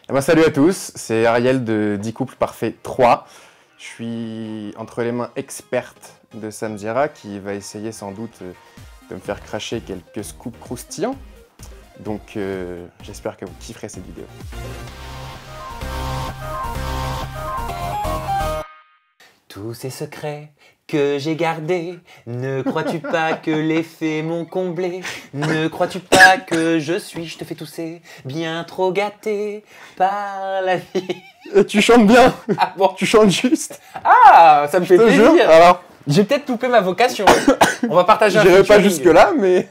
Eh ben, salut à tous, c'est Ariel de 10 couples parfaits 3. Je suis entre les mains expertes de Sam Zira qui va essayer sans doute de me faire cracher quelques scoops croustillants. Donc j'espère que vous kifferez cette vidéo. Tous ces secrets que j'ai gardés, ne crois-tu pas que les faits m'ont comblé? Ne crois-tu pas que je te fais tousser, bien trop gâté par la vie? Et tu chantes bien. Ah bon? Tu chantes juste. Ah, ça me fait Je te jure. plaisir. Alors, J'ai peut-être loupé ma vocation. On va partager un j'irai pas featuring. jusque-là, mais...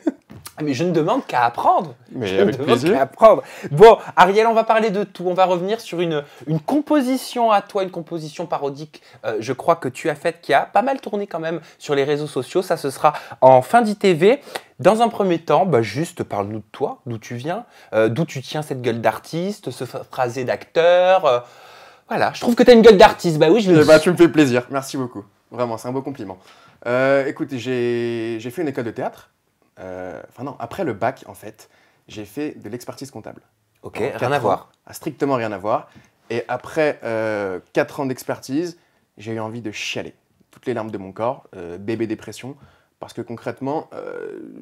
Mais je ne demande qu'à apprendre. Mais Je avec ne demande plaisir. qu'à apprendre. Bon, Ariel, on va parler de tout. On va revenir sur une composition à toi, une composition parodique, je crois que tu as faite, qui a pas mal tourné quand même sur les réseaux sociaux. Ça, ce sera en fin d'ITV. Dans un premier temps, juste parle-nous de toi, d'où tu viens, d'où tu tiens cette gueule d'artiste, ce phrasé d'acteur. Voilà, je trouve que tu as une gueule d'artiste. Bah oui, je le Eh dis. ben, tu me fais plaisir, merci beaucoup. Vraiment, c'est un beau compliment. Écoute, j'ai fait une école de théâtre. Enfin non, après le bac, en fait, j'ai fait de l'expertise comptable. Ok, Pendant rien 4 à ans, voir. strictement rien à voir. Et après 4 ans d'expertise, j'ai eu envie de chialer. Toutes les larmes de mon corps, bébé dépression. Parce que concrètement,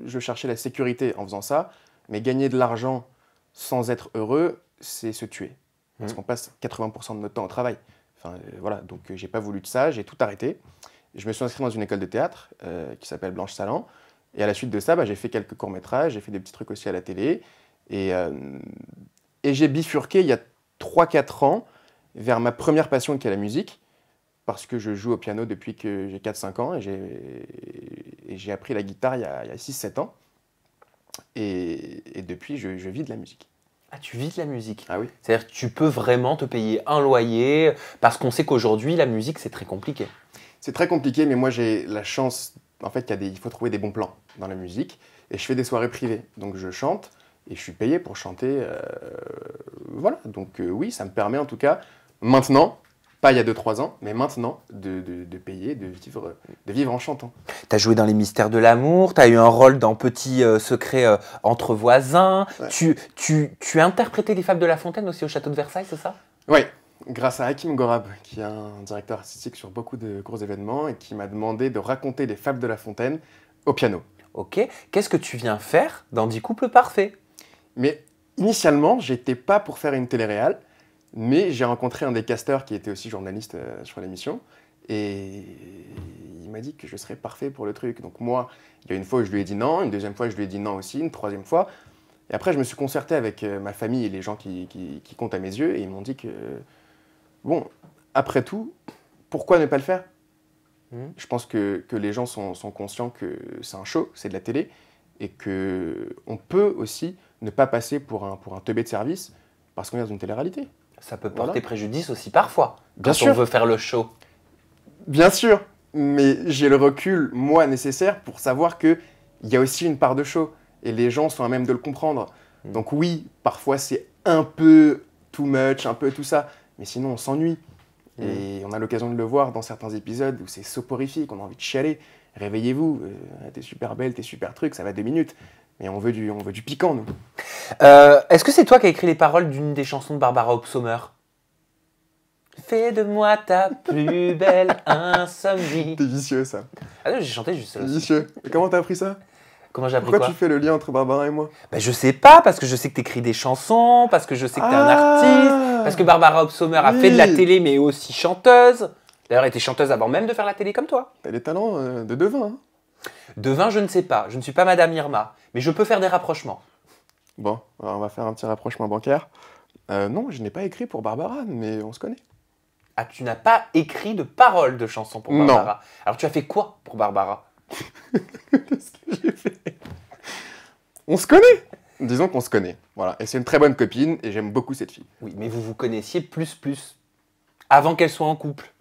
je cherchais la sécurité en faisant ça. Mais gagner de l'argent sans être heureux, c'est se tuer. Parce qu'on passe 80% de notre temps au travail. Enfin, voilà, donc j'ai pas voulu de ça, j'ai tout arrêté. Je me suis inscrit dans une école de théâtre qui s'appelle Blanche Salan. Et à la suite de ça, j'ai fait quelques courts-métrages, j'ai fait des petits trucs aussi à la télé. Et j'ai bifurqué il y a 3-4 ans vers ma première passion qui est la musique. Parce que je joue au piano depuis que j'ai 4-5 ans et j'ai appris la guitare il y a 6-7 ans. Et depuis, je vis de la musique. Ah, tu vis de la musique. Ah oui. C'est-à-dire que tu peux vraiment te payer un loyer, parce qu'on sait qu'aujourd'hui, la musique, c'est très compliqué. C'est très compliqué, mais moi j'ai la chance, en fait, il faut trouver des bons plans dans la musique. Et je fais des soirées privées, donc je chante et je suis payé pour chanter. Voilà, donc oui, ça me permet en tout cas, maintenant, pas il y a 2-3 ans, mais maintenant, de payer, de vivre en chantant. Tu as joué dans Les Mystères de l'amour, tu as eu un rôle dans Petit secret entre voisins, Ouais. tu as interprété Les Fables de La Fontaine aussi au château de Versailles, c'est ça? Oui, grâce à Hakim Gorab, qui est un directeur artistique sur beaucoup de gros événements et qui m'a demandé de raconter les fables de La Fontaine au piano. Ok, qu'est-ce que tu viens faire dans 10 couples parfaits? Mais initialement, j'étais pas pour faire une télé-réal, mais j'ai rencontré un des casteurs qui était aussi journaliste sur l'émission, et il m'a dit que je serais parfait pour le truc. Donc moi, il y a une fois où je lui ai dit non, une deuxième fois je lui ai dit non aussi, une troisième fois, et après je me suis concerté avec ma famille et les gens qui comptent à mes yeux, et ils m'ont dit que, bon, après tout, pourquoi ne pas le faire? Je pense que les gens sont conscients que c'est un show, c'est de la télé, et qu'on peut aussi ne pas passer pour un teubé de service parce qu'on est dans une télé-réalité. Ça peut porter Voilà. préjudice aussi parfois, Bien quand sûr. on veut faire le show. Bien sûr, mais j'ai le recul, moi, nécessaire pour savoir qu'il y a aussi une part de show, et les gens sont à même de le comprendre. Donc oui, parfois c'est un peu too much, un peu tout ça, mais sinon on s'ennuie. Et on a l'occasion de le voir dans certains épisodes où c'est soporifique, on a envie de chialer. Réveillez-vous, t'es super belle, t'es super truc, ça va 2 minutes. Mais on veut du piquant, nous. Est-ce que c'est toi qui as écrit les paroles d'une des chansons de Barbara Hobsbawm? Fais de moi ta plus belle insomnie. T'es vicieux, ça. Ah non, j'ai chanté juste ça. T'es vicieux. Et comment t'as appris ça? Comment j'ai appris Pourquoi quoi? tu fais le lien entre Barbara et moi? Je sais pas, parce que je sais que t'écris des chansons, parce que je sais que t'es un artiste, parce que Barbara Hobsbawm a fait de la Oui. télé, mais aussi chanteuse. D'ailleurs, elle était chanteuse avant même de faire la télé comme toi. T'as les talents de devin, hein. Devin, je ne sais pas. Je ne suis pas Madame Irma, mais je peux faire des rapprochements. Bon, alors on va faire un petit rapprochement bancaire. Non, je n'ai pas écrit pour Barbara, mais on se connaît. Ah, tu n'as pas écrit de paroles de chansons pour Non. Barbara. Alors, tu as fait quoi pour Barbara? Qu'est-ce que j'ai fait? On se connaît. Disons qu'on se connaît. Voilà. Et c'est une très bonne copine, et j'aime beaucoup cette fille. Oui, mais vous vous connaissiez plus, avant qu'elle soit en couple.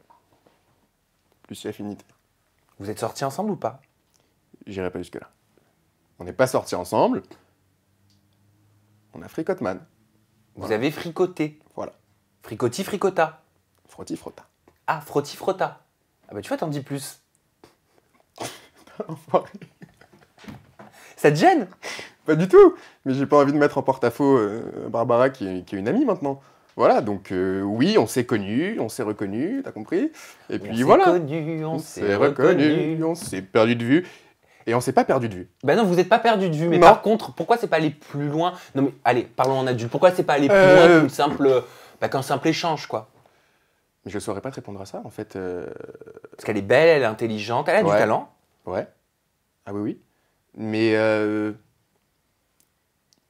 Plus affinité. Vous êtes sortis ensemble ou pas? J'irai pas jusque-là. On n'est pas sortis ensemble. On a fricote-man. Vous Voilà. avez fricoté. Voilà. Fricoti, fricota. Frotti-frotta. Ah, frotti, frotta. Ah bah tu vois, t'en dis plus. Enfoiré. Ça te gêne? Pas du tout. Mais j'ai pas envie de mettre en porte-à-faux Barbara qui est une amie maintenant. Voilà, donc oui, on s'est connus, on s'est reconnus, t'as compris? Et puis On voilà, s'est connus, on s'est reconnus. on s'est perdu de vue. Et on s'est pas perdu de vue. Ben non, vous n'êtes pas perdu de vue, mais Non. par contre, pourquoi c'est pas aller plus loin? Non mais allez, parlons en adulte. Pourquoi c'est pas aller plus loin qu'un simple échange, quoi? Je saurais pas te répondre à ça, en fait. Parce qu'elle est belle, elle est intelligente, elle a du Ouais. talent. Ouais. Ah oui, oui. Mais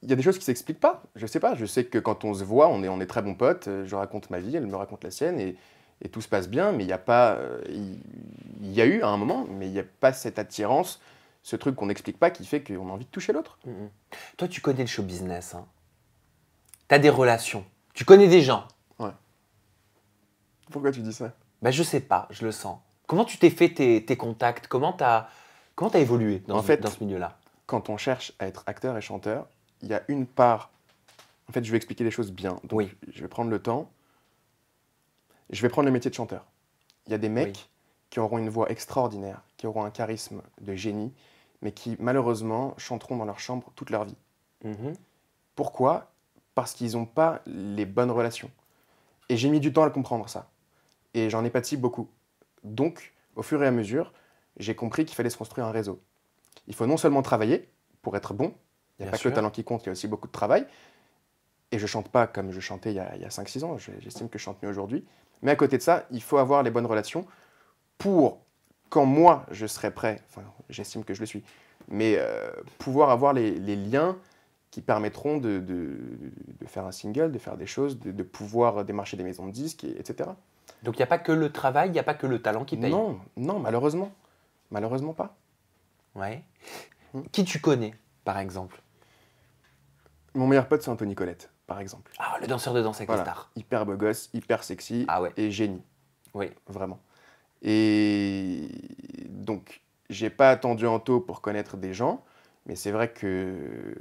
il y a des choses qui s'expliquent pas. Je sais pas. Je sais que quand on se voit, on est très bons potes. Je raconte ma vie, elle me raconte la sienne, et tout se passe bien. Mais il y a pas. Il y a eu à un moment, mais il n'y a pas cette attirance, ce truc qu'on n'explique pas qui fait qu'on a envie de toucher l'autre. Mhm. Toi, tu connais le show business. Hein. Tu as des relations. Tu connais des gens. Pourquoi tu dis ça? Ben je sais pas, je le sens. Comment tu t'es fait tes contacts? Comment t'as évolué dans ce milieu-là? Quand on cherche à être acteur et chanteur, il y a une part. En fait, je vais expliquer les choses bien. Donc, Oui. je vais prendre le temps. Je vais prendre le métier de chanteur. Il y a des mecs Oui. qui auront une voix extraordinaire, qui auront un charisme de génie, mais qui malheureusement chanteront dans leur chambre toute leur vie. Mhm. Pourquoi? Parce qu'ils n'ont pas les bonnes relations. Et j'ai mis du temps à le comprendre, ça. Et j'en ai pâti beaucoup. Donc, au fur et à mesure, j'ai compris qu'il fallait se construire un réseau. Il faut non seulement travailler pour être bon, il n'y a Bien pas que sûr. le talent qui compte, il y a aussi beaucoup de travail. Et je chante pas comme je chantais il y a 5-6 ans, j'estime que je chante mieux aujourd'hui. Mais à côté de ça, il faut avoir les bonnes relations pour, quand moi je serai prêt, enfin j'estime que je le suis, mais pouvoir avoir les liens qui permettront de faire un single, de faire des choses, de pouvoir démarcher des maisons de disques, etc. Donc il n'y a pas que le travail, il n'y a pas que le talent qui paye. Non, non, malheureusement. Malheureusement pas. Ouais. Hmm. Qui tu connais, par exemple? Mon meilleur pote, c'est Anthony Colette, par exemple. Ah, le danseur de danse avec les Voilà. stars. Hyper beau gosse, hyper sexy Ah ouais. et génie, Oui. vraiment. Et donc, j'ai pas attendu Anto pour connaître des gens, mais c'est vrai que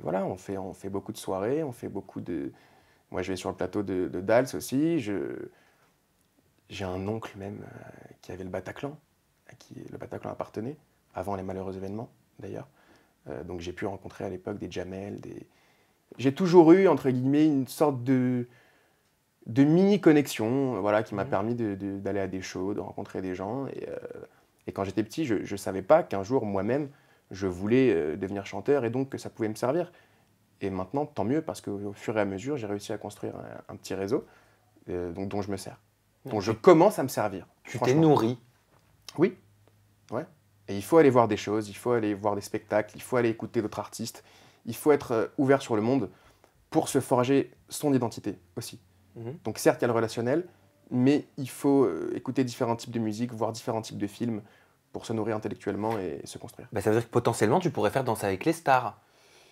voilà, on fait beaucoup de soirées, on fait beaucoup de... Moi, je vais sur le plateau de Dals aussi. J'ai un oncle même qui avait le Bataclan, à qui le Bataclan appartenait, avant les malheureux événements d'ailleurs. Donc j'ai pu rencontrer à l'époque des Jamel, des... J'ai toujours eu, entre guillemets, une sorte de mini-connexion voilà, qui m'a Mhm. permis d'aller à des shows, de rencontrer des gens. Et quand j'étais petit, je ne savais pas qu'un jour, moi-même, je voulais devenir chanteur et donc que ça pouvait me servir. Et maintenant, tant mieux, parce qu'au fur et à mesure, j'ai réussi à construire un petit réseau dont je me sers, dont je commence à me servir. Tu t'es franchement. nourri. Oui, ouais. Et il faut aller voir des choses, il faut aller voir des spectacles, il faut aller écouter d'autres artistes, il faut être ouvert sur le monde pour se forger son identité aussi. Mhm. Donc certes, il y a le relationnel, mais il faut écouter différents types de musique, voir différents types de films pour se nourrir intellectuellement et se construire. Bah, ça veut dire que potentiellement, tu pourrais faire Danser avec les stars.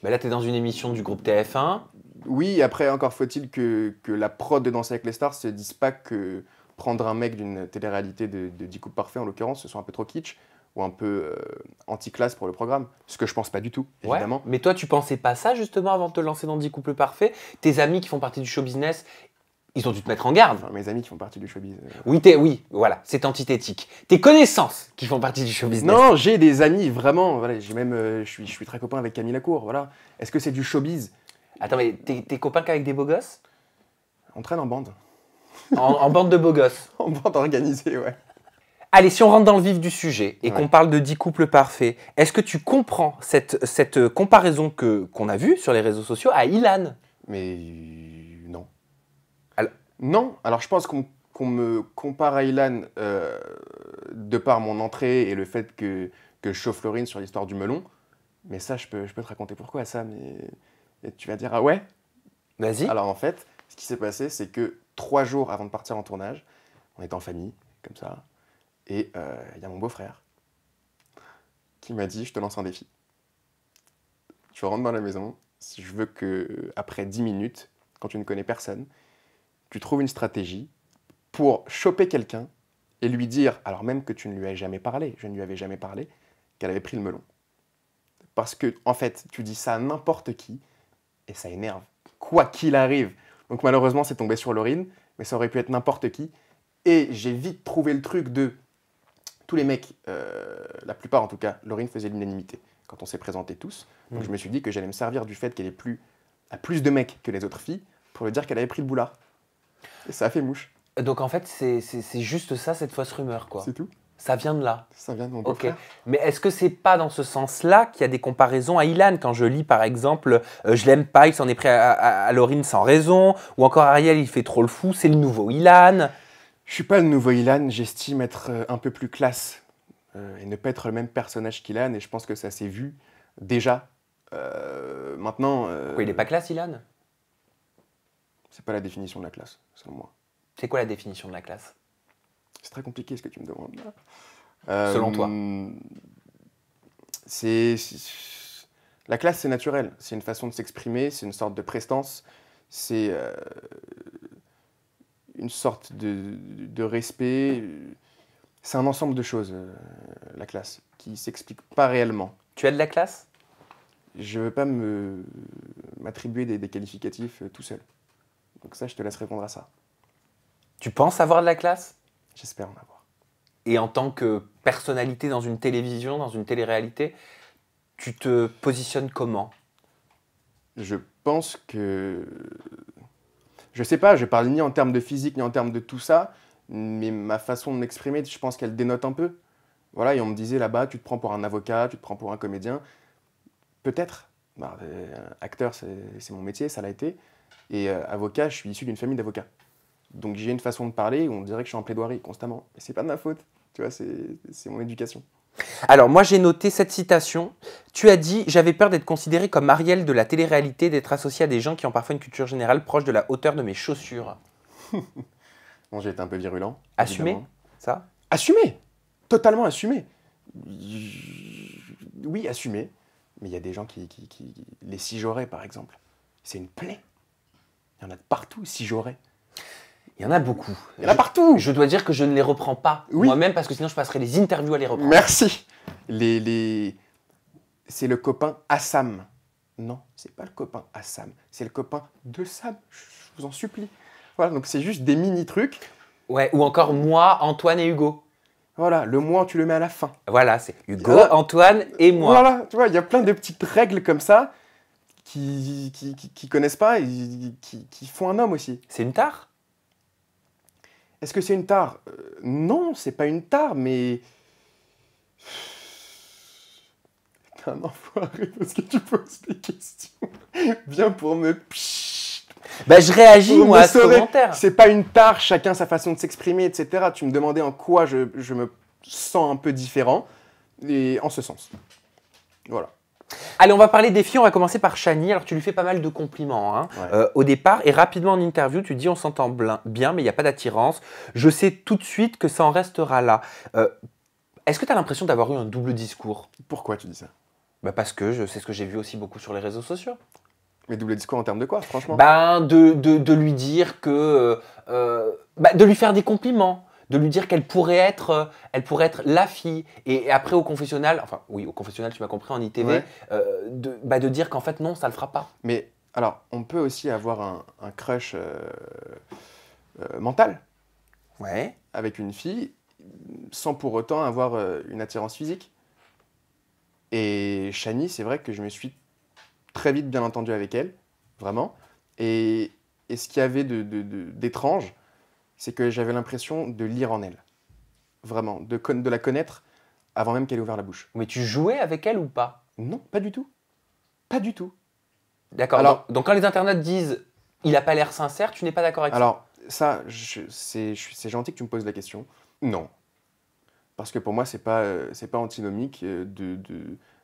Bah, là, tu es dans une émission du groupe TF1. Oui, après, encore faut-il que la prod de Danser avec les stars se dise pas que prendre un mec d'une télé-réalité de 10 coups parfaits, en l'occurrence, ce soit un peu trop kitsch ou un peu anti-classe pour le programme. Ce que je pense pas du tout, Ouais. évidemment. Mais toi, tu pensais pas ça justement avant de te lancer dans 10 couples parfaits? Tes amis qui font partie du show business, ils ont dû te mettre en garde. Enfin, mes amis qui font partie du showbiz. Oui, voilà, c'est antithétique. Tes connaissances qui font partie du show business. Non, j'ai des amis, vraiment. Voilà, j'ai même, je suis très copain avec Camille Lacour. Voilà. Est-ce que c'est du showbiz? Attends, mais t'es copain qu'avec des beaux gosses? On traîne en bande. En bande de beaux gosses. En bande organisée, ouais. Allez, si on rentre dans le vif du sujet et Ouais. qu'on parle de 10 couples parfaits, est-ce que tu comprends cette comparaison qu'on a vue sur les réseaux sociaux à Ilan? Mais non. Alors- Non, alors je pense qu'on me compare à Ilan de par mon entrée et le fait que je chauffe Florine sur l'histoire du melon. Mais ça, je peux te raconter pourquoi ça, mais et tu vas dire, ah ouais? Vas-y. Alors en fait, ce qui s'est passé, c'est que 3 jours avant de partir en tournage, on était en famille, comme ça, et il y a mon beau-frère qui m'a dit, je te lance un défi. Tu rentres dans la maison, si je veux que après 10 minutes, quand tu ne connais personne, tu trouves une stratégie pour choper quelqu'un et lui dire, alors même que tu ne lui as jamais parlé, je ne lui avais jamais parlé, qu'elle avait pris le melon. Parce que, en fait, tu dis ça à n'importe qui et ça énerve, quoi qu'il arrive. Donc malheureusement, c'est tombé sur Laurine, mais ça aurait pu être n'importe qui. Et j'ai vite trouvé le truc de tous les mecs, la plupart en tout cas, Laurine faisait l'unanimité quand on s'est présentés tous. Donc je me suis dit que j'allais me servir du fait qu'elle a plus de mecs que les autres filles pour lui dire qu'elle avait pris le boulard. Et ça a fait mouche. Donc en fait, c'est juste ça, cette fausse rumeur, quoi. C'est tout. Ça vient de là. Ça vient de mon Ok. beau-frère. Mais est-ce que c'est pas dans ce sens-là qu'il y a des comparaisons à Ilan? Quand je lis par exemple, je l'aime pas, il s'en est pris à Laurine sans raison, ou encore Ariel, il fait trop le fou, c'est le nouveau Ilan. Je suis pas le nouveau Ilan, j'estime être un peu plus classe et ne pas être le même personnage qu'Ilan, et je pense que ça s'est vu déjà. Maintenant, Pourquoi il est pas classe, Ilan? c'est pas la définition de la classe, selon moi. C'est quoi la définition de la classe? C'est très compliqué ce que tu me demandes là. Selon toi? La classe, c'est naturel. C'est une façon de s'exprimer, c'est une sorte de prestance, c'est une sorte de respect. C'est un ensemble de choses, la classe, qui s'explique pas réellement. Tu as de la classe? Je veux pas m'attribuer des qualificatifs tout seul. Donc ça, je te laisse répondre à ça. Tu penses avoir de la classe? J'espère en avoir. Et en tant que personnalité dans une télévision, dans une télé-réalité, tu te positionnes comment? Je pense que... Je sais pas, je parle ni en termes de physique, ni en termes de tout ça, mais ma façon de m'exprimer, je pense qu'elle dénote un peu. Voilà, et on me disait là-bas, tu te prends pour un avocat, tu te prends pour un comédien. Peut-être. Bah, acteur, c'est mon métier, ça l'a été. Et avocat, je suis issu d'une famille d'avocats. Donc j'ai une façon de parler où on dirait que je suis en plaidoirie constamment. Et c'est pas de ma faute, tu vois, c'est mon éducation. Alors moi j'ai noté cette citation. Tu as dit « J'avais peur d'être considéré comme Ariel de la télé-réalité, d'être associé à des gens qui ont parfois une culture générale proche de la hauteur de mes chaussures. » Bon, j'ai été un peu virulent. Assumé, évidemment. ça? Assumé. Totalement assumé. Oui, assumé. Mais il y a des gens les sigeauraient, par exemple. C'est une plaie. Il y en a de partout, sigeauraient. Il y en a beaucoup. Il y en a partout. Je dois dire que je ne les reprends pas Oui. moi-même parce que sinon je passerai les interviews à les reprendre. Merci. C'est le copain Assam. Non, c'est pas le copain Assam. C'est le copain de Sam. Je vous en supplie. Voilà, donc c'est juste des mini-trucs. Ouais, ou encore moi, Antoine et Hugo. Voilà, le moi, tu le mets à la fin. Voilà, c'est Hugo, Voilà. Antoine et moi. Voilà, tu vois, il y a plein de petites règles comme ça qui connaissent pas et qui font un homme aussi. C'est une tare? Est-ce que c'est une tare? Non, c'est pas une tare, mais... T'es un enfoiré parce que tu poses des questions. Viens pour me... Bah je réagis Pour moi me à ce sauver. commentaire. C'est pas une tare, chacun sa façon de s'exprimer, etc. Tu me demandais en quoi je me sens un peu différent, et en ce sens. Voilà. Allez, on va parler des filles, on va commencer par Chani. Alors tu lui fais pas mal de compliments hein. Ouais. Au départ et rapidement en interview, tu dis on s'entend bien mais il n'y a pas d'attirance. Je sais tout de suite que ça en restera là. Est-ce que tu as l'impression d'avoir eu un double discours? Pourquoi tu dis ça? Bah parce que c'est ce que j'ai vu aussi beaucoup sur les réseaux sociaux. Mais double discours en termes de quoi, franchement? Ben, de lui dire que... de lui faire des compliments, de lui dire qu'elle pourrait être la fille. Et après au confessionnal, enfin oui, au confessionnal, tu m'as compris, en ITV, Ouais. de dire qu'en fait non, ça le fera pas. Mais alors, on peut aussi avoir un crush mental Ouais. avec une fille sans pour autant avoir une attirance physique. Et Chani, c'est vrai que je me suis très vite bien entendu avec elle, vraiment. Et ce qu'il y avait d'étrange, c'est que j'avais l'impression de lire en elle. Vraiment, de la connaître avant même qu'elle ait ouvert la bouche. Mais tu jouais avec elle ou pas? Non, pas du tout. Pas du tout. D'accord. Alors- Donc quand les internautes disent il a pas l'air sincère, tu n'es pas d'accord avec ça? Alors, ça, c'est gentil que tu me poses la question. Non. Parce que pour moi, c'est pas antinomique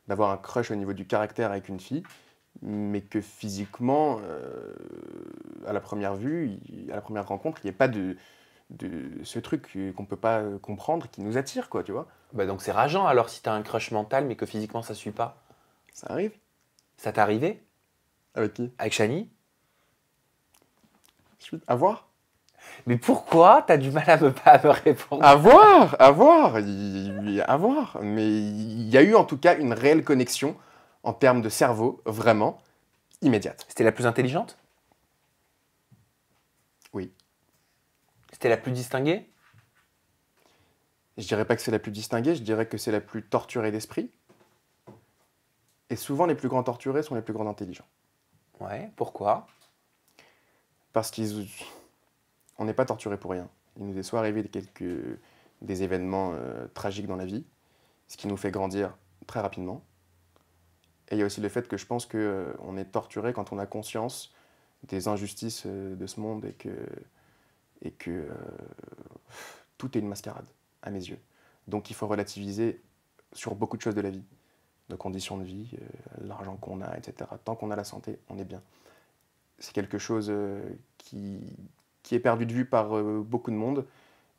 d'avoir un crush au niveau du caractère avec une fille, mais que physiquement, à la première vue, à la première rencontre, il n'y ait pas de ce truc qu'on peut pas comprendre, qui nous attire, quoi, tu vois. Bah donc c'est rageant alors si tu as un crush mental mais que physiquement ça suit pas. Ça arrive. Ça t'est arrivé Avec qui? avec Chani? À voir. Mais pourquoi t'as du mal à me répondre? À voir, à voir, à voir. Mais il y a eu en tout cas une réelle connexion en termes de cerveau, vraiment, immédiate. C'était la plus intelligente? Oui. C'était la plus distinguée? Je dirais pas que c'est la plus distinguée, je dirais que c'est la plus torturée d'esprit. Et souvent, les plus grands torturés sont les plus grands intelligents. Ouais, pourquoi? Parce qu'on n'est pas torturé pour rien. Il nous est soit arrivé des événements tragiques dans la vie, ce qui nous fait grandir très rapidement. Et il y a aussi le fait que je pense qu'on est torturé quand on a conscience des injustices de ce monde et que tout est une mascarade, à mes yeux. Donc il faut relativiser sur beaucoup de choses de la vie. Nos conditions de vie, l'argent qu'on a, etc. Tant qu'on a la santé, on est bien. C'est quelque chose qui est perdu de vue par beaucoup de monde.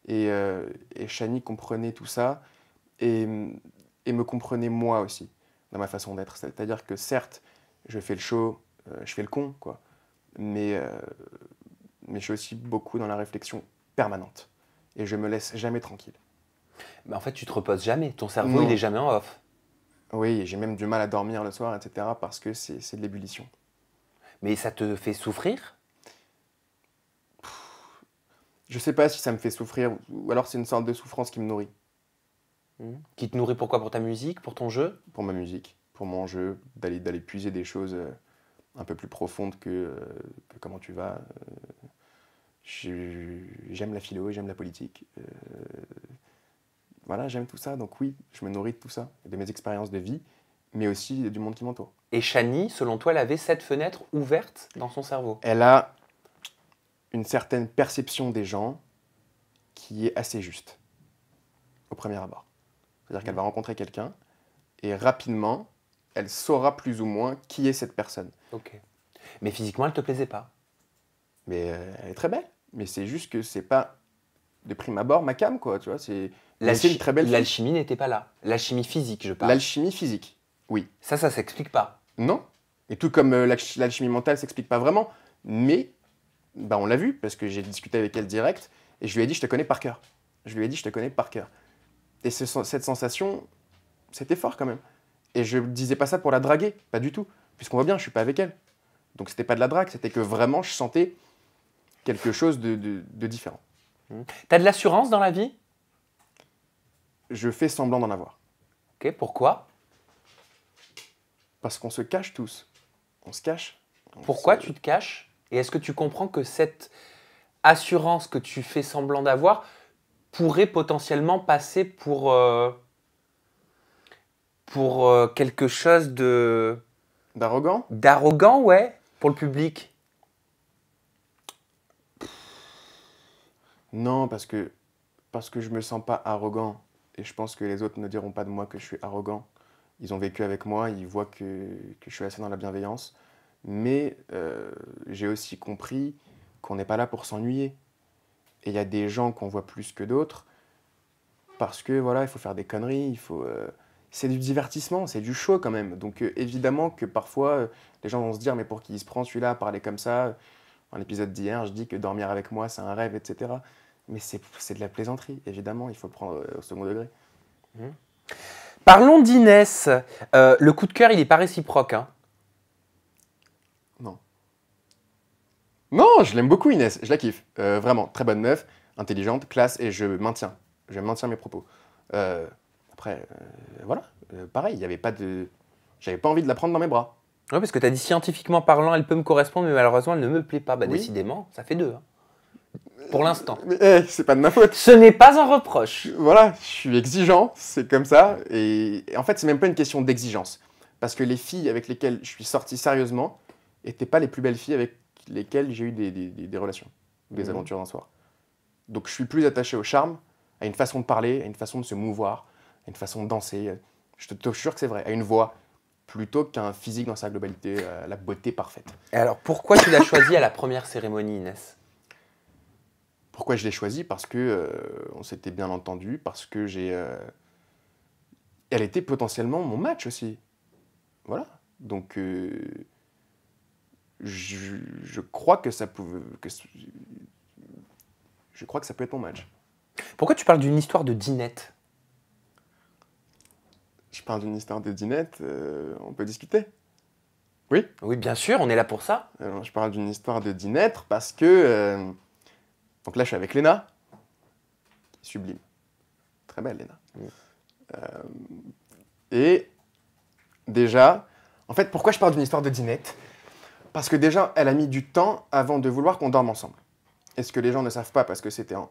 Et Chani comprenait tout ça et me comprenait moi aussi, dans ma façon d'être. C'est-à-dire que certes, je fais le show, je fais le con, quoi. Mais je suis aussi beaucoup dans la réflexion permanente. Et je me laisse jamais tranquille. Mais en fait, tu te reposes jamais. Ton cerveau, Non. il est jamais en off. Oui, et j'ai même du mal à dormir le soir, etc. parce que c'est de l'ébullition. Mais ça te fait souffrir? Je sais pas si ça me fait souffrir ou alors c'est une sorte de souffrance qui me nourrit. Qui te nourrit pourquoi? Pour ta musique? Pour ton jeu? Pour ma musique, pour mon jeu, d'aller puiser des choses un peu plus profondes que comment tu vas. J'aime la philo, j'aime la politique. Voilà, j'aime tout ça. Donc oui, je me nourris de tout ça, de mes expériences de vie, mais aussi du monde qui m'entoure. Et Chani, selon toi, elle avait cette fenêtre ouverte dans son cerveau? Elle a une certaine perception des gens qui est assez juste, au premier abord. C'est-à-dire qu'elle va rencontrer quelqu'un et rapidement, elle saura plus ou moins qui est cette personne. Ok. Mais physiquement, elle te plaisait pas? Mais elle est très belle. Mais c'est juste que c'est pas de prime abord ma came, quoi. Tu vois, c'est une très belle fille. L'alchimie n'était pas là. L'alchimie physique, je parle. L'alchimie physique, oui. Ça s'explique pas. Non. Et tout comme l'alchimie mentale s'explique pas vraiment. Mais bah, on l'a vu parce que j'ai discuté avec elle direct et je lui ai dit je te connais par cœur. Je lui ai dit je te connais par cœur. Et cette sensation, c'était fort quand même. Et je disais pas ça pour la draguer, pas du tout. Puisqu'on voit bien, je suis pas avec elle. Donc c'était pas de la drague, c'était que vraiment je sentais quelque chose de différent. T'as de l'assurance dans la vie? Je fais semblant d'en avoir. Ok, pourquoi? Parce qu'on se cache tous. On se cache. Pourquoi tu te caches? Et est-ce que tu comprends que cette assurance que tu fais semblant d'avoir pourrait potentiellement passer pour quelque chose D'arrogant? d'arrogant, ouais, pour le public? Non, parce que je me sens pas arrogant. Et je pense que les autres ne diront pas de moi que je suis arrogant. Ils ont vécu avec moi, ils voient que je suis assez dans la bienveillance. Mais j'ai aussi compris qu'on n'est pas là pour s'ennuyer. Et il y a des gens qu'on voit plus que d'autres parce que voilà, il faut faire des conneries, c'est du divertissement, c'est du show quand même. Donc évidemment que parfois les gens vont se dire mais pour qui il se prend celui-là à parler comme ça. Dans l'épisode d'hier, je dis que dormir avec moi c'est un rêve, etc. Mais c'est de la plaisanterie, évidemment, il faut le prendre au second degré. Parlons d'Inès. Le coup de cœur, il n'est pas réciproque, hein. Non. Non, je l'aime beaucoup Inès, je la kiffe. Vraiment, très bonne meuf, intelligente, classe, et je maintiens mes propos. Après, voilà, pareil, j'avais pas envie de la prendre dans mes bras. Oui, parce que tu as dit scientifiquement parlant, elle peut me correspondre, mais malheureusement, elle ne me plaît pas. Bah, Oui. décidément, ça fait deux, hein. Pour l'instant. Mais c'est pas de ma faute. Ce n'est pas un reproche. Voilà, je suis exigeant, c'est comme ça. Et en fait, c'est même pas une question d'exigence. Parce que les filles avec lesquelles je suis sorti sérieusement n'étaient pas les plus belles filles avec lesquelles j'ai eu des relations, des aventures d'un soir. Donc je suis plus attaché au charme, à une façon de parler, à une façon de se mouvoir, à une façon de danser. Je te jure que c'est vrai, à une voix, plutôt qu'un physique dans sa globalité, la beauté parfaite. Et alors, pourquoi tu l'as choisie à la première cérémonie, Inès? Pourquoi je l'ai choisie? Parce que on s'était bien entendu, parce que elle était potentiellement mon match aussi. Voilà. Donc je crois que ça pouvait, je crois que ça peut être mon match. Pourquoi tu parles d'une histoire de dinette? Je parle d'une histoire de dinette, on peut discuter. Oui. Oui, bien sûr, on est là pour ça. Alors, je parle d'une histoire de dinette parce que donc là, je suis avec Léna, sublime, très belle Léna. Et déjà, en fait, pourquoi je parle d'une histoire de dinette? Parce que déjà, elle a mis du temps avant de vouloir qu'on dorme ensemble. Et ce que les gens ne savent pas, parce que c'était en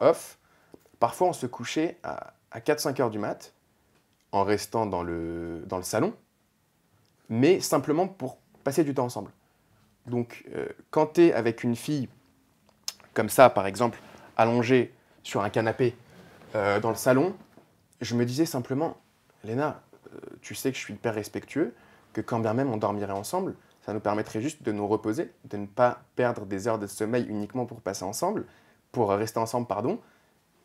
off, parfois on se couchait à 4-5 heures du mat, en restant dans le salon, mais simplement pour passer du temps ensemble. Donc, quand tu es avec une fille comme ça, par exemple, allongée sur un canapé dans le salon, je me disais simplement, Léna, tu sais que je suis hyper respectueux, que quand bien même on dormirait ensemble, ça nous permettrait juste de nous reposer, de ne pas perdre des heures de sommeil uniquement pour passer ensemble, pour rester ensemble, pardon,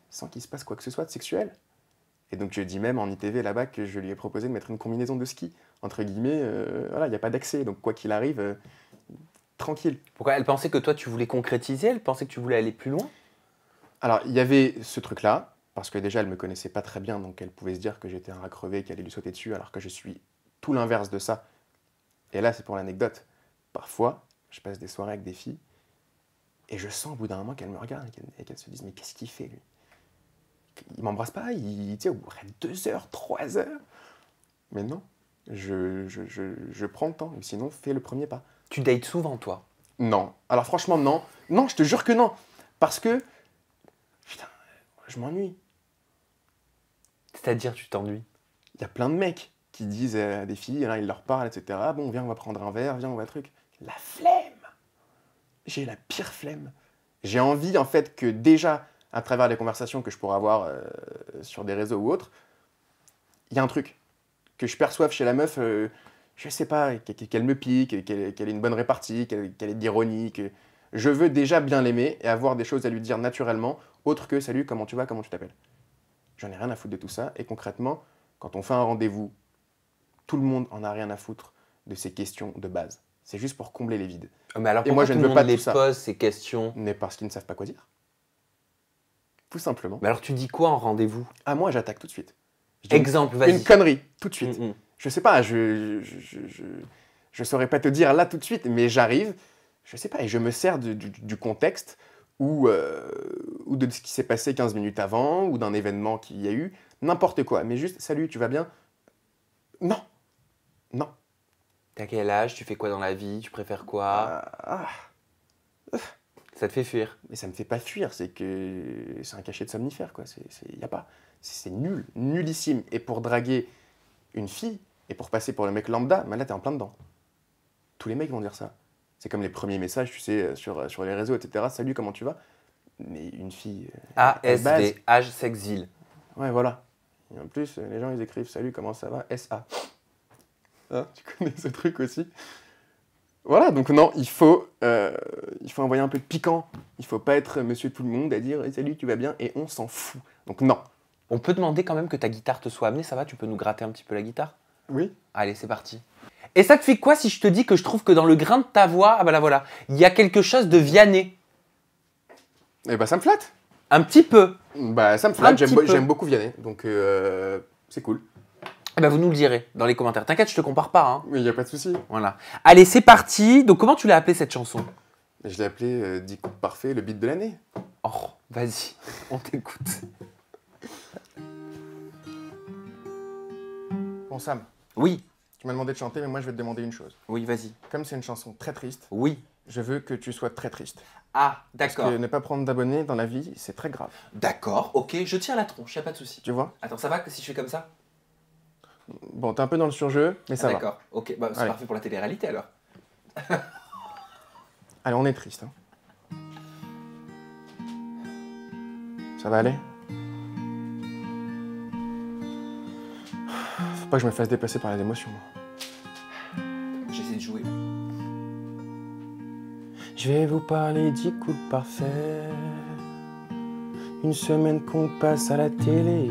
sans qu'il se passe quoi que ce soit de sexuel. Et donc je dis même en ITV là-bas que je lui ai proposé de mettre une combinaison de ski. Entre guillemets, voilà, il n'y a pas d'accès, donc quoi qu'il arrive, tranquille. Pourquoi? Elle pensait que toi, tu voulais concrétiser? Elle pensait que tu voulais aller plus loin? Alors, il y avait ce truc-là, parce que déjà, elle ne me connaissait pas très bien, donc elle pouvait se dire que j'étais un rat crevé, qu'elle allait lui sauter dessus, alors que je suis tout l'inverse de ça. Et là, c'est pour l'anecdote. Parfois, je passe des soirées avec des filles, et je sens au bout d'un moment qu'elles me regardent et qu'elles se disent « Mais qu'est-ce qu'il fait, lui ?» Il m'embrasse pas, tu sais, au bout de 2 heures, 3 heures. Mais non, je prends le temps, sinon, fais le premier pas. Tu dates souvent, toi? Non. Alors franchement, non. Non, je te jure que non. Parce que, putain, je m'ennuie. C'est-à-dire, tu t'ennuies? Il y a plein de mecs qui disent à des filles, là, ils leur parlent, etc. Ah bon, viens, on va prendre un verre, viens, on va truc. La flemme. J'ai la pire flemme. J'ai envie, en fait, que déjà, à travers les conversations que je pourrais avoir sur des réseaux ou autres, il y a un truc que je perçoive chez la meuf, je sais pas, qu'elle me pique, qu'elle ait une bonne répartie, qu'elle ait de l'ironie. Je veux déjà bien l'aimer et avoir des choses à lui dire naturellement, autre que « Salut, comment tu vas, comment tu t'appelles ?» J'en ai rien à foutre de tout ça. Et concrètement, quand on fait un rendez-vous, tout le monde en a rien à foutre de ces questions de base. C'est juste pour combler les vides. Mais alors, et moi, je ne veux pas les tout ça. pose ces questions? Mais parce qu'ils ne savent pas quoi dire. Tout simplement. Mais alors, tu dis quoi en rendez-vous? Ah, moi, j'attaque tout de suite. Exemple, vas-y. Une connerie, tout de suite. Mm-mm. Je sais pas, je saurais pas te dire là tout de suite, mais j'arrive, je sais pas, et je me sers du contexte ou de ce qui s'est passé 15 minutes avant, ou d'un événement qu'il y a eu, n'importe quoi. Mais juste, salut, tu vas bien? Non. Non. T'as quel âge? Tu fais quoi dans la vie? Tu préfères quoi? Ça te fait fuir? Mais ça me fait pas fuir, c'est que c'est un cachet de somnifère, quoi. Y a pas. C'est nul, nullissime. Et pour draguer une fille, et pour passer pour le mec lambda, là, t'es en plein dedans. Tous les mecs vont dire ça. C'est comme les premiers messages, tu sais, sur les réseaux, etc. Salut, comment tu vas? Mais une fille... ASV, âge, sexe, ville. Ouais, voilà. Et en plus, les gens, ils écrivent salut, comment ça va? SA. Hein, tu connais ce truc aussi? Voilà, donc non, il faut envoyer un peu de piquant. Il faut pas être monsieur tout le monde à dire salut, tu vas bien? Et on s'en fout. Donc non. On peut demander quand même que ta guitare te soit amenée, ça va? Tu peux nous gratter un petit peu la guitare? Oui. Allez, c'est parti. Et ça te fait quoi si je te dis que je trouve que dans le grain de ta voix, ah bah là voilà, il y a quelque chose de Vianney? Eh bah ça me flatte. Un petit peu. Bah ça me flatte, j'aime beaucoup Vianney, donc c'est cool. Eh ben vous nous le direz dans les commentaires. T'inquiète, je te compare pas. Hein. Mais il n'y a pas de souci. Voilà. Allez, c'est parti. Donc comment tu l'as appelée cette chanson? Je l'ai appelée 10 coups parfaits, le beat de l'année. Oh, vas-y, on t'écoute. Bon Sam, Oui, tu m'as demandé de chanter, mais moi je vais te demander une chose. oui, vas-y. Comme c'est une chanson très triste, Oui. je veux que tu sois très triste. Ah, Parce d'accord. que ne pas prendre d'abonnés dans la vie, c'est très grave. D'accord, ok, je tiens la tronche, y a pas de souci. Tu vois? Attends, ça va que si je fais comme ça? Bon, t'es un peu dans le surjeu, mais ça va. D'accord, ok, bah, c'est Allez. parfait pour la télé-réalité alors. Allez, on est triste. Hein. Ça va aller? Faut pas que je me fasse dépasser par les émotions. J'essaie de jouer. Je vais vous parler d'10 coups parfaits. Une semaine qu'on passe à la télé.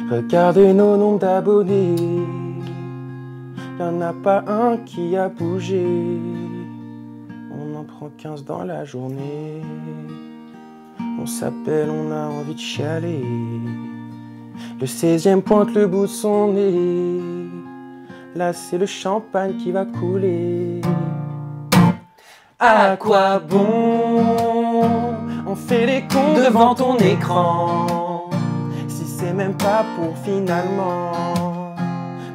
Regardez nos nombres d'abonnés. Y'en a pas un qui a bougé. On en prend 15 dans la journée. On s'appelle, on a envie de chialer. Le 16e pointe le bout de son nez. Là c'est le champagne qui va couler. À quoi bon on fait les cons devant ton écran si c'est même pas pour finalement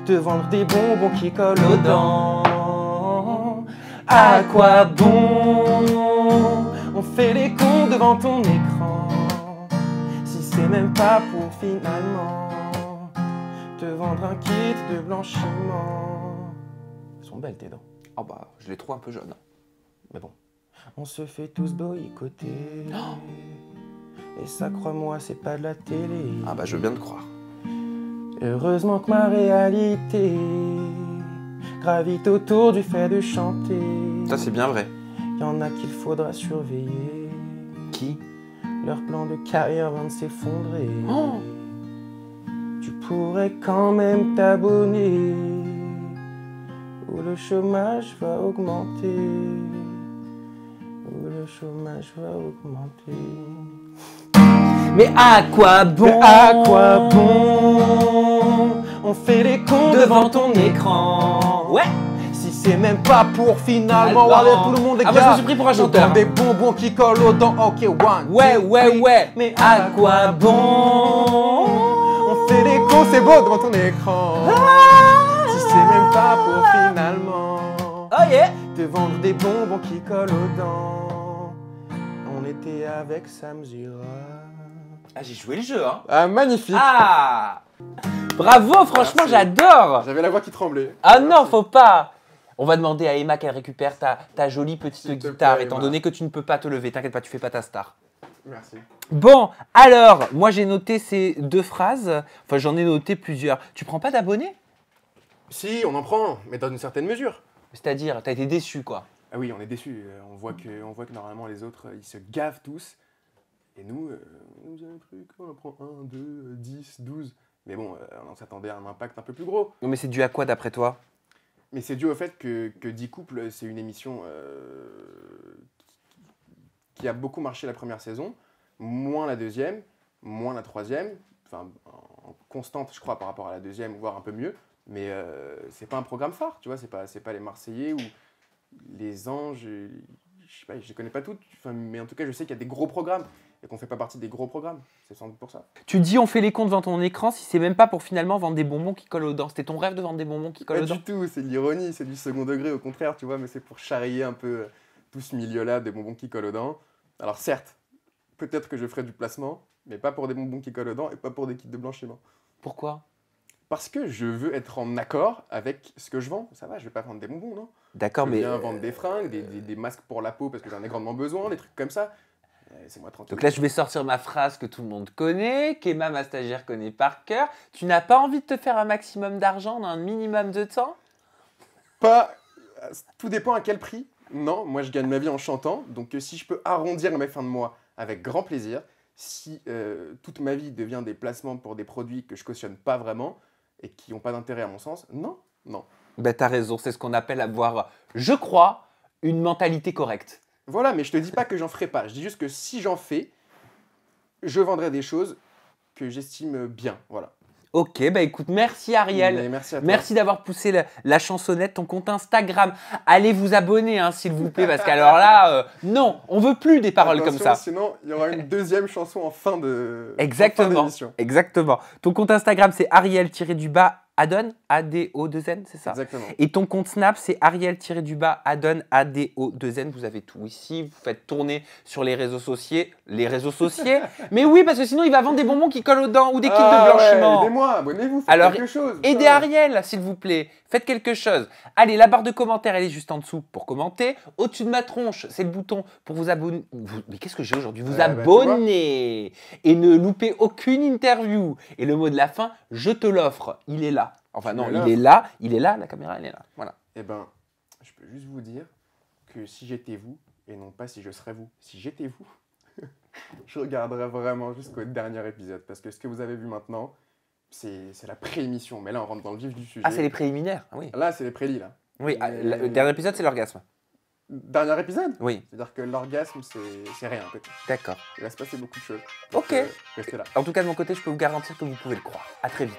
te vendre des bonbons qui collent aux dents. à quoi bon on fait les cons devant ton écran si c'est même pas pour finalement te vendre un kit de blanchiment. Elles sont belles tes dents. Oh bah, je les trouve un peu jaunes. Mais bon. On se fait tous boycotter. Et ça, crois-moi, c'est pas de la télé. Ah bah, je veux bien te croire. Heureusement que ma réalité gravite autour du fait de chanter. Ça, c'est bien vrai. Y'en a qu'il faudra surveiller. Qui? Leur plan de carrière vient de s'effondrer. Oh, tu pourrais quand même t'abonner ou le chômage va augmenter. Ou le chômage va augmenter. Mais à quoi bon? Mais à quoi bon on fait les cons devant ton écran? Ouais. Si c'est même pas pour finalement regarder tout le monde les gars. Moi je me suis pris pour un chanteur. Des bonbons qui collent aux dents. Ok, one. Ouais. Mais à quoi bon on fait les cons, c'est beau devant ton écran. Si c'est même pas pour finalement te vendre des bonbons qui collent aux dents. On était avec Sam Zira. Ah, j'ai joué le jeu, hein. Ah, magnifique. Ah, bravo, franchement, j'adore. J'avais la voix qui tremblait. Ah non, faut pas. On va demander à Emma qu'elle récupère ta jolie petite guitare, étant donné que tu ne peux pas te lever. T'inquiète pas, tu fais pas ta star. Merci. Bon, alors, moi j'ai noté ces 2 phrases. Enfin, j'en ai noté plusieurs. Tu prends pas d'abonnés? Si, on en prend, mais dans une certaine mesure. C'est-à-dire, t'as été déçu, quoi. Ah oui, on est déçus. On voit que normalement les autres, ils se gavent tous. Et nous, on nous a un truc, on en prend 1, 2, 10, 12. Mais bon, on s'attendait à un impact un peu plus gros. Non, mais c'est dû à quoi d'après toi? Mais c'est dû au fait que 10 couples, c'est une émission qui a beaucoup marché la première saison, moins la deuxième, moins la troisième, enfin en constante, je crois, par rapport à la deuxième, voire un peu mieux. Mais c'est pas un programme phare, tu vois, c'est pas les Marseillais ou les Anges, je sais pas, je les connais pas toutes, mais en tout cas, je sais qu'il y a des gros programmes et qu'on fait pas partie des gros programmes. C'est sans doute pour ça. Tu dis on fait les cons devant ton écran si c'est même pas pour finalement vendre des bonbons qui collent aux dents. C'était ton rêve de vendre des bonbons qui collent aux dents? Pas du tout, c'est de l'ironie, c'est du second degré au contraire, tu vois, mais c'est pour charrier un peu tout ce milieu-là des bonbons qui collent aux dents. Alors certes, peut-être que je ferai du placement, mais pas pour des bonbons qui collent aux dents et pas pour des kits de blanchiment. Pourquoi? Parce que je veux être en accord avec ce que je vends. Ça va, je vais pas vendre des bonbons, non? D'accord, mais... Je viens vendre des fringues, des masques pour la peau parce que j'en ai grandement besoin, des trucs comme ça. Laissez-moi tranquille. Donc là, je vais sortir ma phrase que tout le monde connaît, qu'Emma, ma stagiaire, connaît par cœur. Tu n'as pas envie de te faire un maximum d'argent dans un minimum de temps? Pas... Tout dépend à quel prix. Non, moi je gagne ma vie en chantant, donc si je peux arrondir mes fins de mois avec grand plaisir, si toute ma vie devient des placements pour des produits que je cautionne pas vraiment et qui n'ont pas d'intérêt à mon sens, non. Ben t'as raison, c'est ce qu'on appelle avoir, je crois, une mentalité correcte. Voilà, mais je te dis pas que j'en ferai pas, je dis juste que si j'en fais, je vendrai des choses que j'estime bien, voilà. Ok, bah écoute, merci Ariel. Mais merci à toi. Merci d'avoir poussé la chansonnette, ton compte Instagram. Allez vous abonner, hein, s'il vous plaît, parce qu'alors là, non, on veut plus des paroles comme ça. Sinon, il y aura une deuxième chanson en fin de Exactement, exactement. Ton compte Instagram, c'est Ariel-Adon, A-D-O-2-N, c'est ça? Exactement. Et ton compte Snap, c'est Ariel-Adon, A-D-O-2-N. Vous avez tout ici, vous faites tourner sur les réseaux sociaux. Mais oui, parce que sinon, il va vendre des bonbons qui collent aux dents ou des kits de blanchiment. Ouais, aidez-moi, abonnez-vous, faites alors, quelque chose. Aidez Ariel, s'il vous plaît. Faites quelque chose. Allez, la barre de commentaires, elle est juste en dessous pour commenter. Au-dessus de ma tronche, c'est le bouton pour vous abonner. Mais qu'est-ce que j'ai aujourd'hui? Vous abonner et ne louper aucune interview. Et le mot de la fin, je te l'offre. Il est là. Enfin non, il est là, la caméra, elle est là. Voilà. Eh ben, je peux juste vous dire que si j'étais vous, et non pas si je serais vous, si j'étais vous, je regarderais vraiment jusqu'au dernier épisode. Parce que ce que vous avez vu maintenant, c'est la pré-émission. Mais là, on rentre dans le vif du sujet. Ah, c'est les préliminaires, oui. Là, c'est les prélis, là. Oui, le dernier épisode, c'est l'orgasme. Dernier épisode? Oui. C'est-à-dire que l'orgasme, c'est rien, en fait. D'accord. Il va se passer beaucoup de choses. Donc, ok. Restez là. En tout cas, de mon côté, je peux vous garantir que vous pouvez le croire. À très vite.